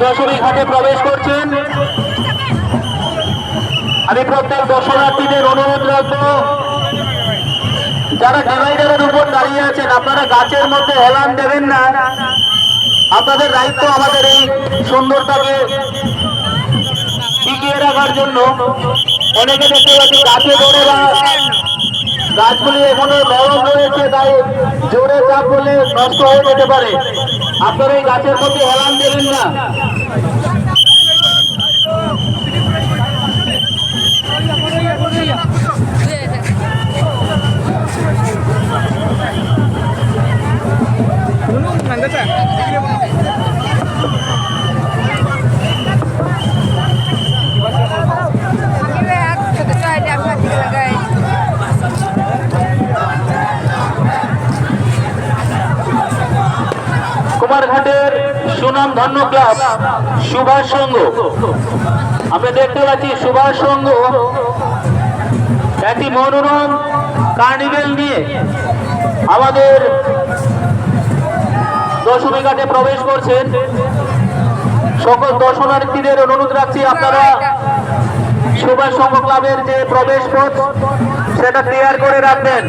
দশমী ঘাটে প্রবেশ করছেন। আমি প্রত্যেক দর্শনার্থীদের অনুরোধ রাখবো, যারা ডিভাইডারের উপর দাঁড়িয়ে আছেন আপনারা গাছের মধ্যে হেলান দেবেন না। আপনাদের দায়িত্ব আমাদের এই সুন্দরটাকে টিকিয়ে রাখার জন্য। অনেকে দেখতে পাচ্ছি গাছে ধরে বা গাছগুলি এখনো নরম রয়েছে, তাই জোরে চাপ করলে নষ্ট হয়ে যেতে পারে। আপনারা এই গাছের মধ্যে হেলান দেবেন না। কুমারঘাটের সুনাম ধন্য ক্লাব সুভাষ সংঘ, আমরা দেখতে পাচ্ছি সুভাষ সংঘ একটি মনোরম কার্নিভেল নিয়ে আমাদের দশমী ঘাটে প্রবেশ করছেন। সকল দর্শনার্থীদের অনুরোধ রাখছি আপনারা সুভাষ সংঘ ক্লাবের যে প্রবেশ পথ সেটা ক্লিয়ার করে রাখবেন।